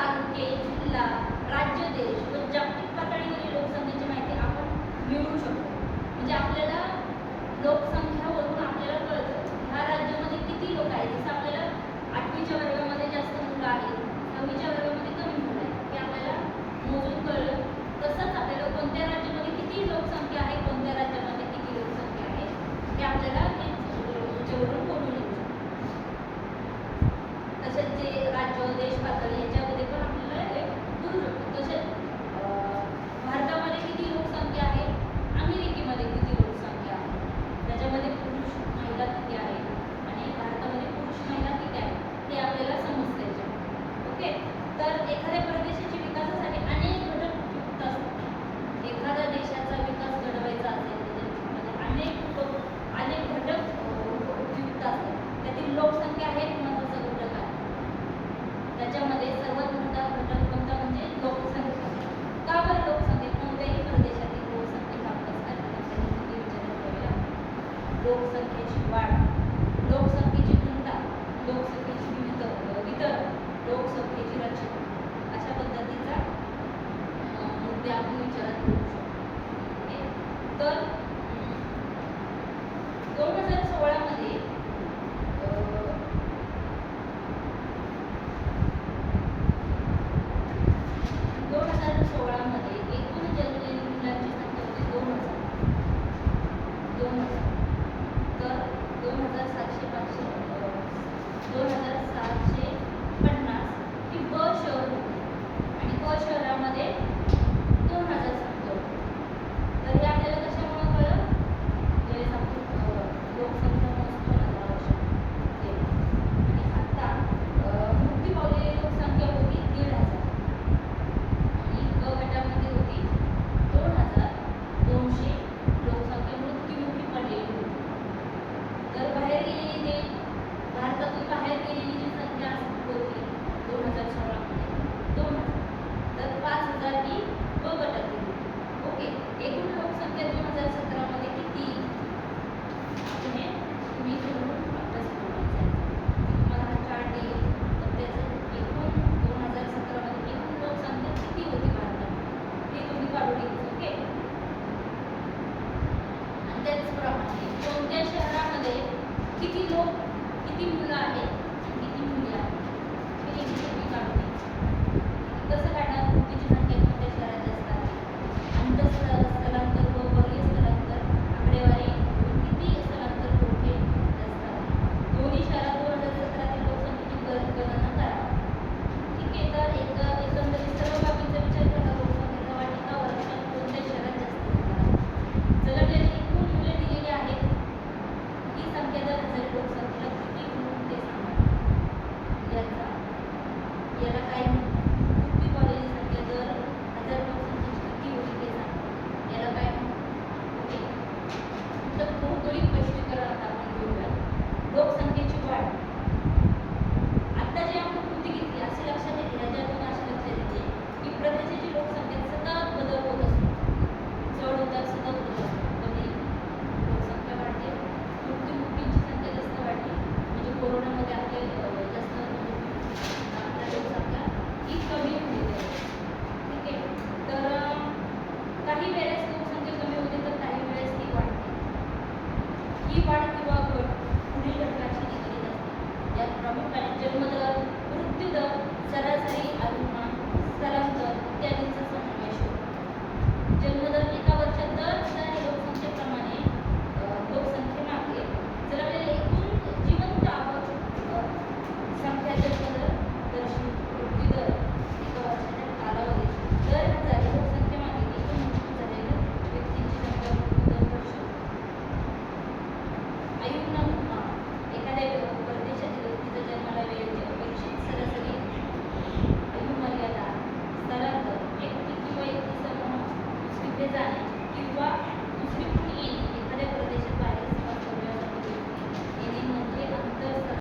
तालुके, जिल्हा, राज्य, देश व जागतिक पातळीवरील लोकसंख्येची माहिती आपण मिळवू शकतो. म्हणजे आपल्याला लोकसंख्यावरून आपल्याला कळतं ह्या राज्यामध्ये किती लोक आहेत. जसं आपल्याला 8वीच्या वर्गामध्ये जास्त मुलं आहेत, 9वीच्या वर्गामध्ये कमी मुलं आहेत, हे आपल्याला मोजून कळलं. तसंच आपल्याला कोणत्या राज्यामध्ये किती लोकसंख्या आहे, कोणत्या राज्यामध्ये किती लोकसंख्या आहे हे आपल्याला याच्यावरून बोलून येऊ शकतो. तसेच जे राज्य, देश पातळी याच्यामध्ये पण आपल्याला हे करू शकतो. तसेच भारतामध्ये किती लोकसंख्या आहे, अमेरिकेमध्ये किती लोकसंख्या आहे, त्याच्यामध्ये पुरुष महिला किती आहे आणि भारतामध्ये पुरुष महिला किती आहे हे आपल्याला समजतं याच्यामध्ये. ओके, तर एखाद्या प्रदेशाच्या विकासासाठी अनेक घटक उपयुक्त असतात. एखाद्या देशाचा विकास घडवायचा असेल तर त्याच्यामध्ये अनेक घटक उपयुक्त असतात. त्यातील लोकसंख्या हे एक महत्त्वाचा घटक आहे. त्याच्यामध्ये सर्वात मोठा घटक कोणता म्हणजे लोकसंख्या. का बरं लोकसंख्या? कोणत्याही प्रदेशातील लोकसंख्येचा अभ्यास करताना किती विचारात घ्यावे लागते. लोकसंख्येची वाढ, लोकसंख्येची घनता, लोकसंख्येची वितरण, लोकसंख्येची रचना अशा पद्धतीचा मुद्दे आपण विचारात घेऊ शकतो. तर 2016 मध्ये 2016 मध्ये एकूण जन्मलेली मुलांची संख्या होती 2000. तर 2750 ही ब शहर होती आणि क शहरामध्ये 2000 संख्या होती. तर हे आपल्याला कशामुळे कळलं? ज्यावेळेस आपण लोकसंख्या मोजतो ना त्यावर्षी आणि आता मृत्यू पावलेली लोकसंख्या होती 1500 आणि क गटामध्ये होती 2200 लोकसंख्या मृत्युमुखी पडलेली होती. तर बाहेर गेलेली जे भारतातून बाहेर गेलेली जी संख्या होती 2016 मध्ये 2000, तर 5000 ही ब गटातील होती. ओके, एकूण लोकसंख्या 2017 मध्ये किती हे तुम्ही ठरवून अभ्यास करायचा आहे. तुम्हाला हा चार्ट येईल तर त्याचं एकूण 2017 मध्ये एकूण लोकसंख्या किती होती भारतात हे तुम्ही काढून घ्यायचं. ओके, आणि त्याचप्रमाणे कोणत्या शहरामध्ये किती मुलं आहेत आणि किती मुली आहेत हे तुम्ही काढून घ्यायचं. कसं काढणार? मुलीची संख्या कोणत्या शहरात जास्त आहे, स्थलांतर व वर्गीय स्थलांतर आकडेवारी किती स्थलांतर कुठे जास्त आहे. दोन्ही शहरात 2017 तील लोकसंख्येची गणना करा. ठीक आहे, तर एकंदरीत सर्व बाबींचा विचार करता लोकसंख्येचा वाटा वर्षात कोणत्या शहरात जास्त आहे. जन्मलेली एकूण मुले दिलेली आहेत. ही संख्या जर हजारी लोकसंख्येला किती म्हणून ते सांगा. याला काय म्हणतात? मृत्यू पावलेली संख्या जर 1000 लोकसंख्येची किती होती ते सांगा. याला काय म्हणतात? ओके, तर भौगोलिक स्पष्टीकरण आता आपण घेऊया. लोकसंख्येची वाढ. आता जे आपण कृती घेतली असे लक्षात येते, ह्याच्यातून असे लक्षात येते की प्रदेशाची लोकसंख्येत सतत बदल होत असतो. चढ उतार सतत होत असतो. कधी लोकसंख्या वाढते, मृत्युमुखींची संख्या जास्त वाढली म्हणजे कोरोनामध्ये आपले जास्त आपल्या लोकसंख्या ही कमी होते. ठीक आहे, तर काही वेळेस लोकसंख्या कमी होते तर काही वेळेस ती वाढते. ही वाढ किंवा घट पुढील घटकांशी निगडीत असते. यात प्रामुख्याने जन्मदर, मृत्यूदर, सरासरी आयुर्मान, स्थलांतर इत्यादींचा समावेश होतो. जन्मदर एका वर्षात दर 1000 लोकसंख्येप्रमाणे लोकसंख्येमागे जन्मलेले एकूण जिवंत संख्या जन्मदर दर्शवतो. मृत्यूदर एका वर्षाच्या कालावधीत दर 1000 लोकसंख्येमागे एकूण मृत्यू झालेल्या व्यक्तींची संख्या मृत्यूदर दर्शवतो. आयुर्मान एखाद्या परदेशातील व्यक्तीचा जन्माला वेळेची अपेक्षित सरासरी आयुर्मर्यादा. स्थलांतर व्यक्ती किंवा व्यक्ती समूह दुसरीकडे जाणे किंवा